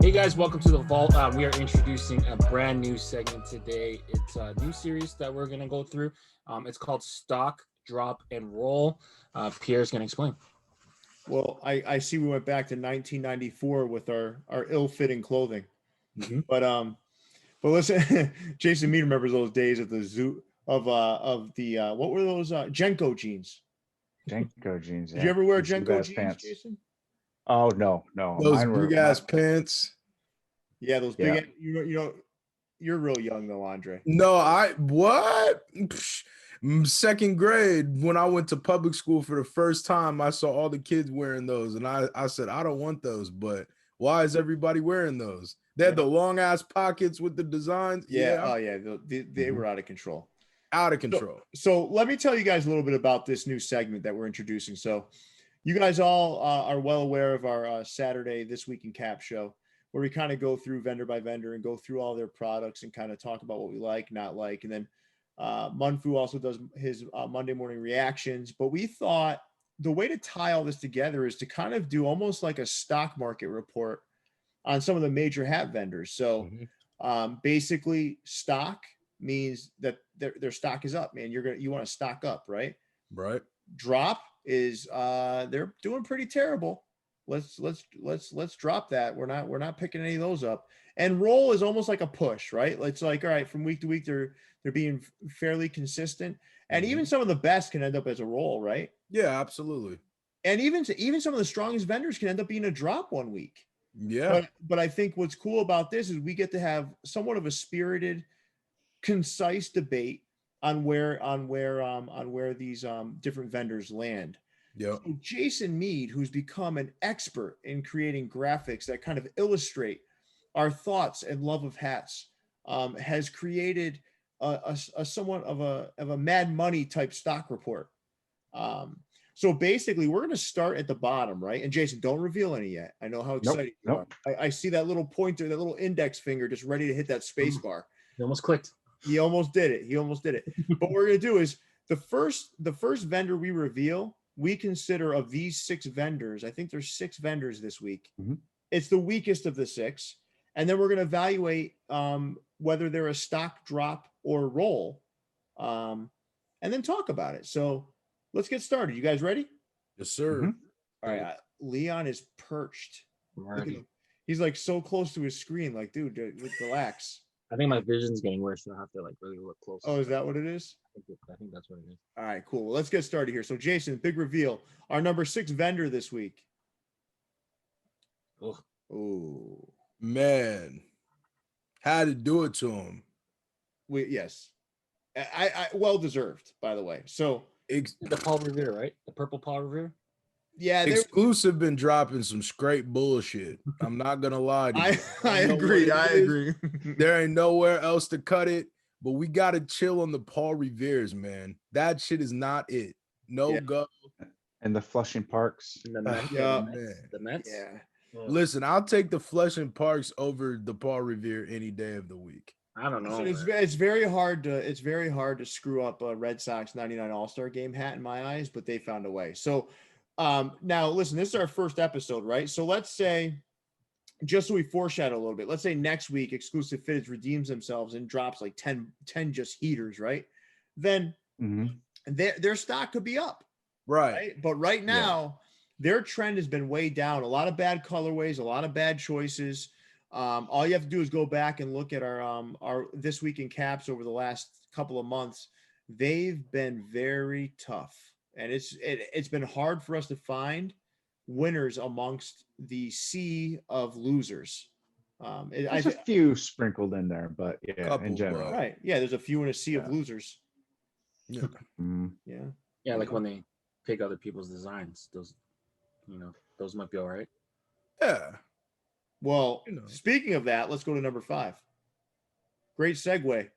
Hey guys, welcome to the Vault. We are introducing a brand new segment today. It's a new series that we're going to go through. It's called Stock, Drop, and Roll. Pierre's going to explain. Well, I see we went back to 1994 with our ill-fitting clothing. Mm-hmm. But listen, Jason Mead remembers those days at the zoo of the what were those Jenko jeans? Jenko jeans. Did you ever wear These Jenko big-ass jeans, pants. Jason? Oh no. Those big ass pants. Yeah, those big. Yeah. You're real young though, Andre. No, what? Second grade, when I went to public school for the first time, I saw all the kids wearing those, and I said, I don't want those. But why is everybody wearing those? They had the long ass pockets with the designs. Yeah. Oh yeah, they were out of control. Out of control. So let me tell you guys a little bit about this new segment that we're introducing. So you guys all are well aware of our Saturday This Week in Cap show, where we kind of go through vendor by vendor and go through all their products and kind of talk about what we like, not like. And then Munfu also does his Monday morning reactions. But we thought the way to tie all this together is to kind of do almost like a stock market report on some of the major hat vendors. So basically stock means that their stock is up, man. You want to stock up, right? Right. Drop is they're doing pretty terrible. Let's drop that. We're not picking any of those up. And roll is almost like a push, right? It's like, all right, from week to week, they're being fairly consistent. And even some of the best can end up as a roll, right? Yeah, absolutely. And even some of the strongest vendors can end up being a drop one week. Yeah. But I think what's cool about this is we get to have somewhat of a spirited, concise debate on where these different vendors land. Yeah. So Jason Mead, who's become an expert in creating graphics that kind of illustrate our thoughts and love of hats, has created a somewhat of a Mad Money type stock report. So basically, we're going to start at the bottom, right? And Jason, don't reveal any yet. I know how excited you are. I see that little pointer, that little index finger, just ready to hit that space bar. He almost clicked. He almost did it. But what we're going to do is the first vendor we reveal, we consider of these 6 vendors. I think there's 6 vendors this week. It's the weakest of the 6. And then we're going to evaluate whether they're a stock, drop, or roll, and then talk about it. So let's get started. You guys ready? Yes, sir. All right. Leon is perched. He's like so close to his screen. Like, dude, relax. I think my vision's getting worse, so I have to like really look close. Oh, is that what it is? I think that's what it is. All right, cool. Well, let's get started here. So, Jason, big reveal. Our number 6 vendor this week. Oh, man, had to do it to him. Yes, I well deserved, by the way. So the Paul Revere, right? The purple Paul Revere. Yeah, Exclusive been dropping some straight bullshit. I'm not gonna lie to you. I agree. There ain't nowhere else to cut it, but we gotta chill on the Paul Revere's, man. That shit is not it. Go. And the Flushing Parks. The Mets. The Mets. Yeah. Listen, I'll take the Flushing Parks over the Paul Revere any day of the week. I don't know. So it's very hard to screw up a Red Sox 99 All-Star Game hat in my eyes, but they found a way. So now listen, this is our first episode, right? So let's say, just so we foreshadow a little bit, let's say next week Exclusive Fitteds redeems themselves and drops like 10 just heaters, right? Then their stock could be up. Right. But right now, their trend has been way down. A lot of bad colorways, a lot of bad choices. All you have to do is go back and look at our This Week in Caps over the last couple of months. They've been very tough. And it's been hard for us to find winners amongst the sea of losers. There's a few sprinkled in there, but in general. Right. Yeah, there's a few in a sea of losers. Yeah. Yeah, like when they pick other people's designs. Those might be all right. Yeah. Well, speaking of that, let's go to number 5. Great segue.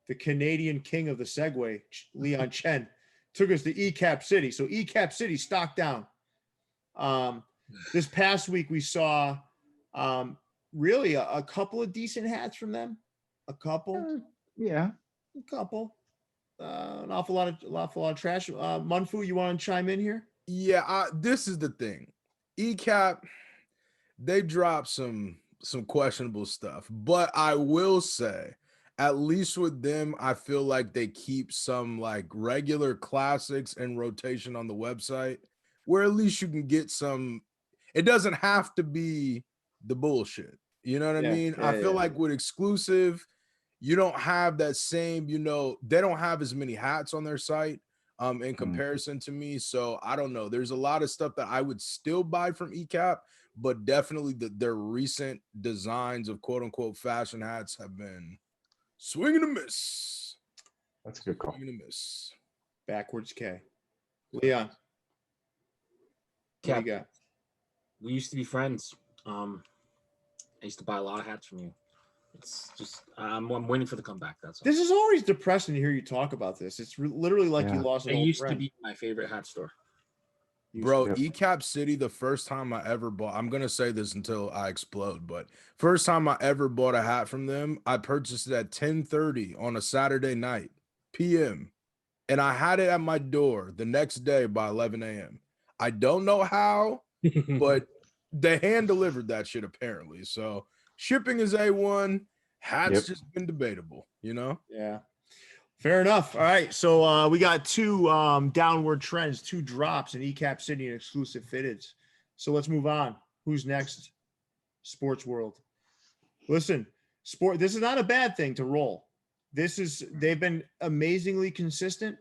The Canadian king of the segue, Leon Chen, took us to ECAP City. So ECAP City stock down. This past week we saw really a couple of decent hats from them. A couple. A couple. An awful lot of trash. Munfu, you want to chime in here? Yeah, this is the thing. ECAP, they dropped some questionable stuff, but I will say, at least with them, I feel like they keep some like regular classics in rotation on the website, where at least you can get some. It doesn't have to be the bullshit. You know what I Yeah, mean? yeah, I feel yeah. like with exclusive, you don't have that same, they don't have as many hats on their site in comparison to me. So I don't know. There's a lot of stuff that I would still buy from ECAP, but definitely their recent designs of quote unquote fashion hats have been swing and a miss. That's a good call. Swing and a miss. Backwards K. Leon. What Cap, do you got? we used to be friends. I used to buy a lot of hats from you. It's just I'm waiting for the comeback. That's all. This is always depressing to hear you talk about this. It's literally like you Yeah. lost an It old used to friend. be my favorite hat store. Bro, Yep. ECAP City, the first time I ever bought, I'm going to say this until I explode, but first time I ever bought a hat from them, I purchased it at 10:30 on a Saturday night, PM. And I had it at my door the next day by 11 a.m. I don't know how, but they hand delivered that shit apparently. So shipping is A1. Hats Yep. just been debatable, you know? Yeah. Fair enough. All right. So we got two downward trends, two drops in ECAP City and exclusive fitteds. So let's move on. Who's next? Sportsworld. Listen, this is not a bad thing to roll. They've been amazingly consistent.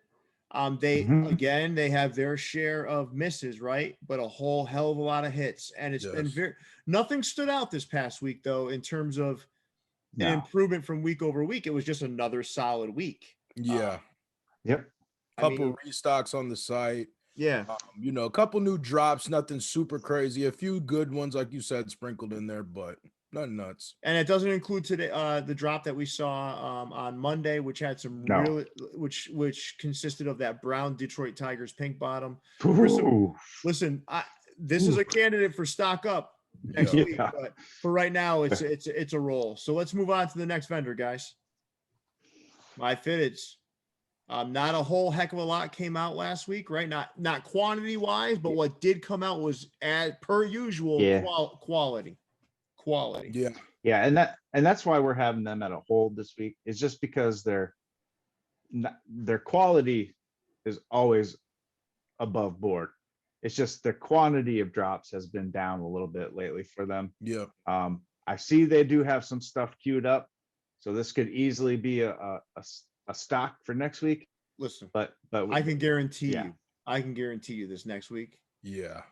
They Mhm. they have their share of misses, right? But a whole hell of a lot of hits. And it's been Yes. nothing stood out this past week, though, in terms of an No. improvement from week over week. It was just another solid week. Yeah. Yep. I Couple mean, restocks on the site. yeah. A couple new drops, nothing super crazy. A few good ones, like you said, sprinkled in there, but nothing nuts. And it doesn't include today the drop that we saw on Monday, which had some No. really which consisted of that brown Detroit Tigers pink bottom. Ooh. Listen, this is a candidate for stock up next Yeah. week, but for right now, it's a roll. So let's move on to the next vendor, guys. MyFitteds. Not a whole heck of a lot came out last week, right? Not quantity wise, but what did come out was per usual Yeah. quality. Yeah. Yeah, and that's why we're having them at a hold this week. It's just because their quality is always above board. It's just their quantity of drops has been down a little bit lately for them. Yeah. I see they do have some stuff queued up, so this could easily be a stock for next week. Listen, But I can guarantee yeah. you. I can guarantee you this next week. Yeah.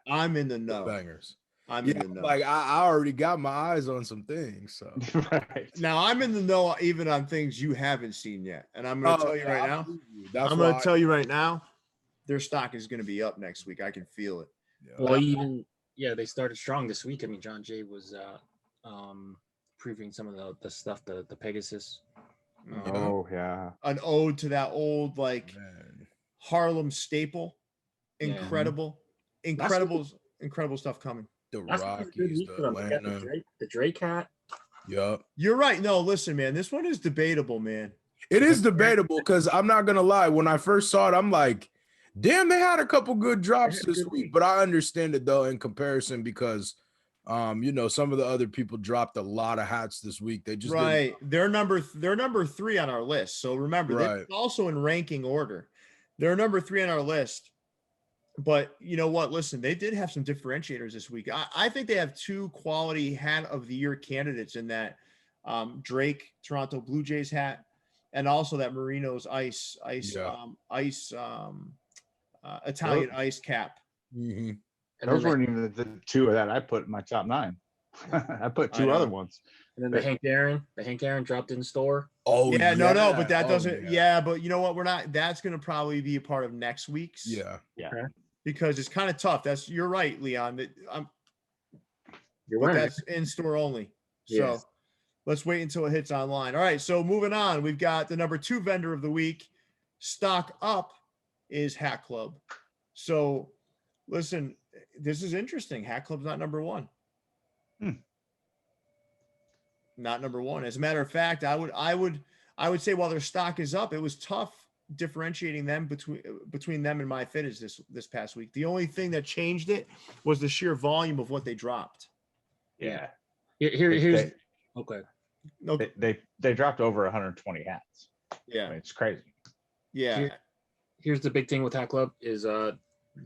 I'm in the know. Bangers. I'm Yeah, in the know. like I already got my eyes on some things. So right. Now I'm in the know even on things you haven't seen yet. And I'm going to tell you right now. That's I'm why going to tell you right now. Their stock is going to be up next week. I can feel it. Well, they started strong this week. I mean, John Jay was previewing some of the stuff, the Pegasus. Oh yeah. An ode to that old like Man. Harlem staple. Yeah. Incredible stuff coming. The That's a good Rockies, week the for them. They got Atlanta. the Drake hat. Yup. You're right. No, listen, man. This one is debatable, man. It is debatable because I'm not gonna lie. When I first saw it, I'm like, damn, they had a couple good drops this week. But I understand it though in comparison because some of the other people dropped a lot of hats this week. They just right. They're number 3 on our list. So remember, they're also in ranking order. They're number 3 on our list. But you know what? Listen, they did have some differentiators this week. I think they have 2 quality hat of the year candidates in that Drake Toronto Blue Jays hat, and also that Marino's Italian ice cap. Mm-hmm. And Those weren't even the 2 that I put in my top 9. I put 2 other ones. And then the Hank Aaron dropped in store. Oh yeah, no, but that doesn't. Yeah. Yeah, but you know what? We're not. That's going to probably be a part of next week's. Yeah. Okay. Because it's kind of tough. You're right, Leon. You're wearing that's in store only. Yes. So let's wait until it hits online. All right. So moving on, we've got the number 2 vendor of the week. Stock up is Hat Club. So listen, this is interesting. Hat Club's not number 1. Not number 1. As a matter of fact, I would say while their stock is up, it was tough differentiating them between them and MyFitteds this past week. The only thing that changed it was the sheer volume of what they dropped. Yeah. Here's They, okay. No, they dropped over 120 hats. I yeah, mean, it's crazy. yeah. Here's the big thing with Hat Club is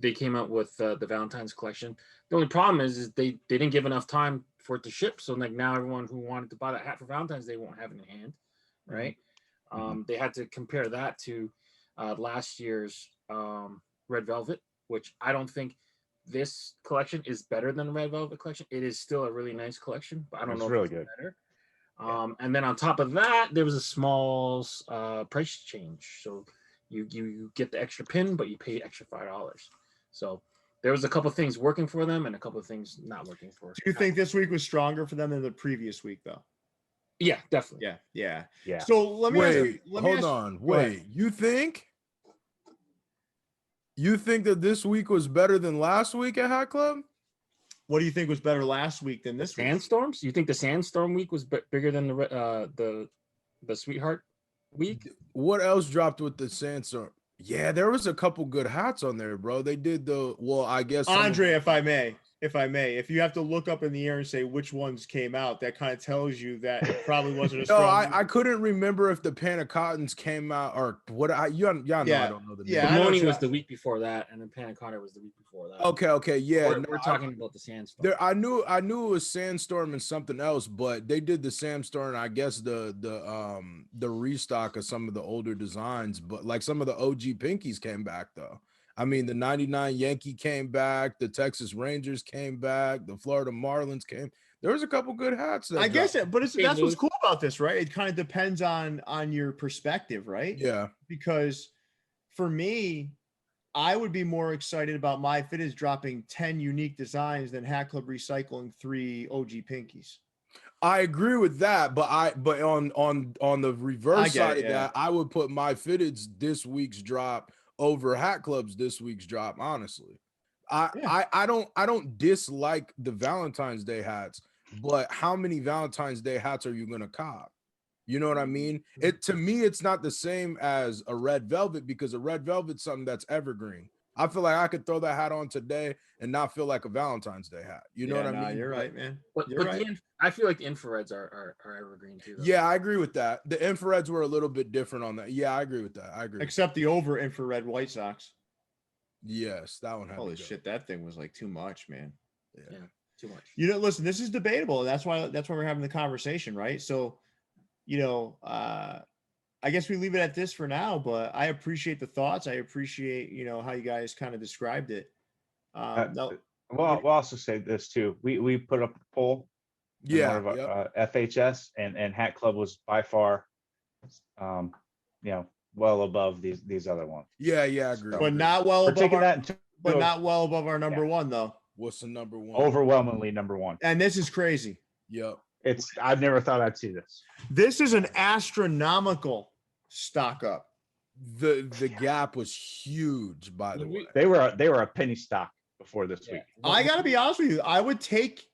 they came out with the Valentine's collection. The only problem is they didn't give enough time for it to ship. So like now everyone who wanted to buy that hat for Valentine's Day won't have it in hand, right? They had to compare that to last year's Red Velvet, which I don't think this collection is better than the Red Velvet collection. It is still a really nice collection, but I don't know really if it's good. better. And then on top of that, there was a small price change. So you get the extra pin, but you pay extra $5. So there was a couple of things working for them and a couple of things not working for. Do you think this week was stronger for them than the previous week, though? Yeah, definitely. Yeah. Yeah. So let me ask you, hold on. Wait, you think that this week was better than last week at Hat Club? what do you think was better last week than this week? Sandstorms? You think the Sandstorm week was bigger than the Sweetheart week? What else dropped with the Sandstorm? Yeah, there was a couple good hats on there, bro. They did I guess Andre, if I may, if you have to look up in the air and say which ones came out, that kind of tells you that it probably wasn't a No, strong. I couldn't remember if the Panacottons came out or what. Y'all know I don't know the name. Yeah, The I know Morning what was the week before that, and then Panna Cotta was the week before that. Okay, yeah. We're talking about the Sandstorm. I knew it was Sandstorm and something else, but they did the Sandstorm. I guess the restock of some of the older designs, but like some of the OG pinkies came back though. I mean, the 99 Yankee came back, the Texas Rangers came back, the Florida Marlins came. There was a couple good hats. I guess it, but that's what's cool about this, right? It kind of depends on your perspective, right? Yeah. Because for me, I would be more excited about MyFitteds dropping 10 unique designs than Hat Club recycling 3 OG pinkies. I agree with that, but on the reverse side of that, I would put MyFitteds this week's drop over Hat Club's this week's drop. Honestly, I don't dislike the Valentine's Day hats, but how many Valentine's Day hats are you gonna cop? You know what I mean? To me, it's not the same as a Red Velvet because a Red Velvet's something that's evergreen. I feel like I could throw that hat on today and not feel like a Valentine's Day hat. You know what I mean? You're right, man. But right. I feel like the infrareds are evergreen too. Though. Yeah, I agree with that. The infrareds were a little bit different on that. Yeah, I agree with that. I agree. Except the over infrared White Sox. Yes, that one had Holy shit, that thing was like too much, man. Yeah, too much. You know, listen, this is debatable, and that's why we're having the conversation, right? So, you know, I guess we leave it at this for now, but I appreciate the thoughts. I appreciate, you know, how you guys kind of described it. Well, we'll also say this too. We put up a poll. FHS and Hat Club was by far, well above these other ones. Yeah, I agree. But not well above not well above our number one though. What's the number one? Overwhelmingly number one. And this is crazy. Yep. I've never thought I'd see this. This is an astronomical stock up. The gap was huge, by the way. They were a penny stock before this week. I gotta be honest with you. I would take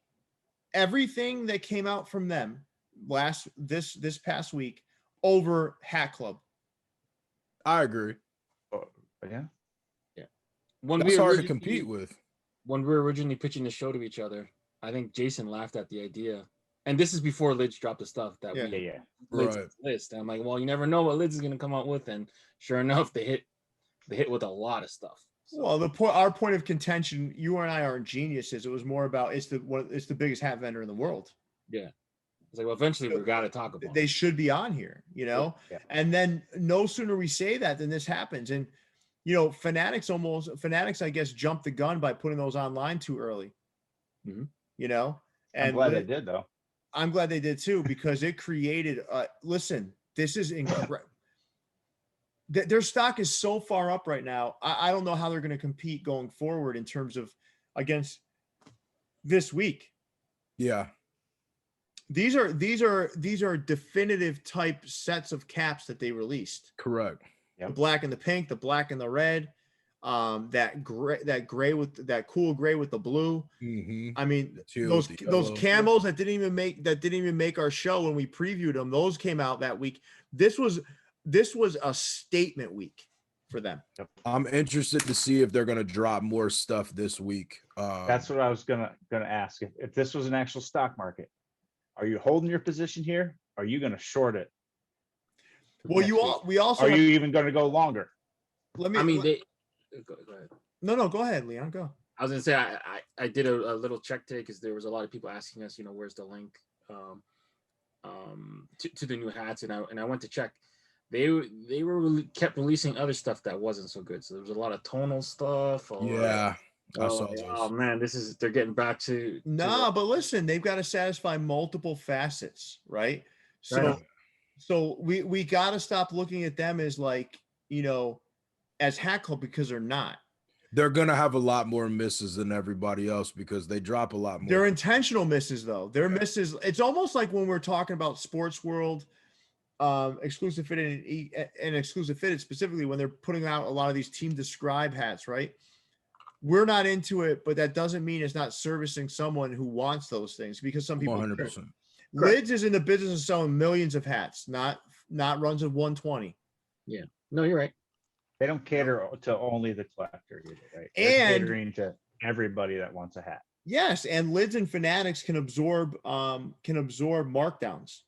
everything that came out from them this past week over Hat Club. I agree. Yeah. That's hard to compete with. When we were originally pitching the show to each other, I think Jason laughed at the idea. And this is before Lids dropped the stuff that Lids list. And I'm like, well, you never know what Lids is going to come out with. And sure enough, they hit with a lot of stuff. So. Well, our point of contention, you and I aren't geniuses. It was more about it's the biggest hat vendor in the world. Yeah. It's like, well, eventually we got to talk about they should be on here, you know? Yeah. And then no sooner we say that than this happens. And, you know, Fanatics, I guess, jumped the gun by putting those online too early. Mm-hmm. You know? And I'm glad they did, though. I'm glad they did, too, because it created listen, this is incredible. Their stock is so far up right now. I don't know how they're going to compete going forward in terms of against this week. Yeah. These are definitive type sets of caps that they released. Correct. Yep. The black and the pink, the black and the red, that gray with that cool gray with the blue. Mm-hmm. I mean, those camos that didn't even make our show when we previewed them. Those came out that week. This was a statement week for them. I'm interested to see if they're gonna drop more stuff this week. That's what I was gonna ask. If this was an actual stock market, are you holding your position here? Are you gonna short it? Well, next week? we also Are have, you even gonna go longer? let me. I mean, they go ahead. No, go ahead, Leon. Go. I was gonna say I did a little check today because there was a lot of people asking us, where's the link to the new hats, and I went to check. They kept releasing other stuff that wasn't so good. So there was a lot of tonal stuff. Yeah, I saw those. Oh man, they're getting back to But listen, they've got to satisfy multiple facets, right? So, Right. so we got to stop looking at them as like, as Hat Club, because they're not. They're gonna have a lot more misses than everybody else because they drop a lot more. They're intentional misses, though. They're misses. It's almost like when we're talking about Sportsworld, exclusive fitted and exclusive fitted, specifically when they're putting out a lot of these team describe hats, right? We're not into it, but that doesn't mean it's not servicing someone who wants those things, because some people 100%. Lids is in the business of selling millions of hats, not runs of 120. Yeah, no, you're right. They don't cater to only the collector either, right? They're And catering to everybody that wants a hat. yes, and Lids and Fanatics can absorb markdowns.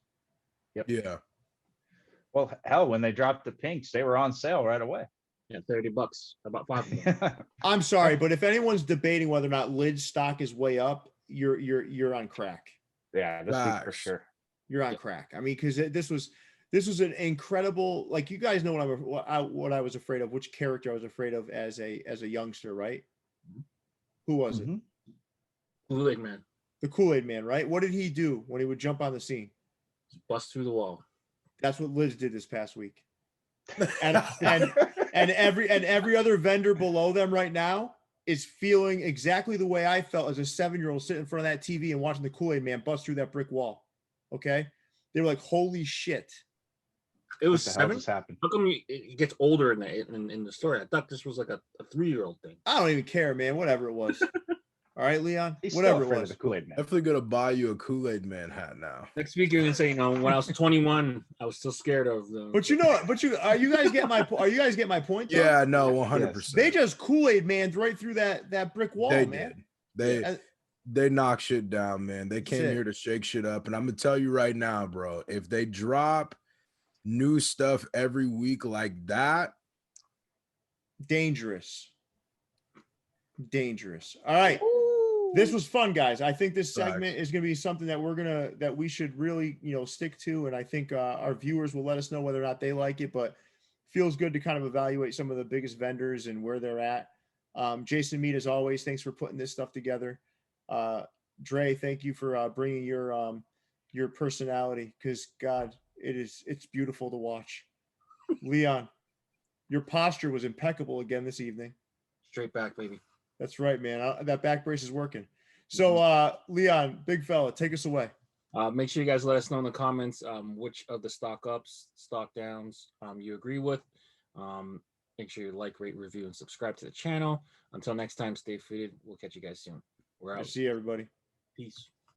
Yep. Yeah. Well, hell, when they dropped the pinks, they were on sale right away. Yeah, $30, about 5 of them. I'm sorry, but if anyone's debating whether or not Lids stock is way up, you're on crack. Yeah, this week for sure. You're on crack. I mean, because this was an incredible, like, you guys know what I was afraid of, which character I was afraid of as a youngster, right? Who was it? Kool-Aid Man. The Kool-Aid Man, right? What did he do when he would jump on the scene? Bust through the wall. That's what Liz did this past week. And every other vendor below them right now is feeling exactly the way I felt as a 7-year-old sitting in front of that TV and watching the Kool-Aid Man bust through that brick wall. Okay? They were like, holy shit. It was What the hell 7. just happened? How come it gets older in the story? I thought this was like a 3-year-old thing. I don't even care, man. Whatever it was. All right, Leon. He's Whatever still it afraid was. of the Kool-Aid Man. Definitely gonna buy you a Kool-Aid Man hat now. Next week you're gonna say, when I was 21, I was still scared of them. But you guys get my point? Though? Yeah, no, 100%. They just Kool-Aid Man'd right through that brick wall, They man. did. They knock shit down, man. They came it. here to shake shit up. And I'm gonna tell you right now, bro, if they drop new stuff every week like that, Dangerous. All right. This was fun, guys. I think this segment is going to be something that we should really, stick to. And I think our viewers will let us know whether or not they like it, but feels good to kind of evaluate some of the biggest vendors and where they're at. Jason Mead, as always, thanks for putting this stuff together. Dre, thank you for bringing your personality, because God, it's beautiful to watch. Leon, your posture was impeccable again this evening. Straight back, baby. That's right, man. That back brace is working. So, Leon, big fella, take us away. Make sure you guys let us know in the comments which of the stock ups, stock downs you agree with. Make sure you like, rate, review, and subscribe to the channel. Until next time, stay fitted. We'll catch you guys soon. We're out. See you, everybody. Peace.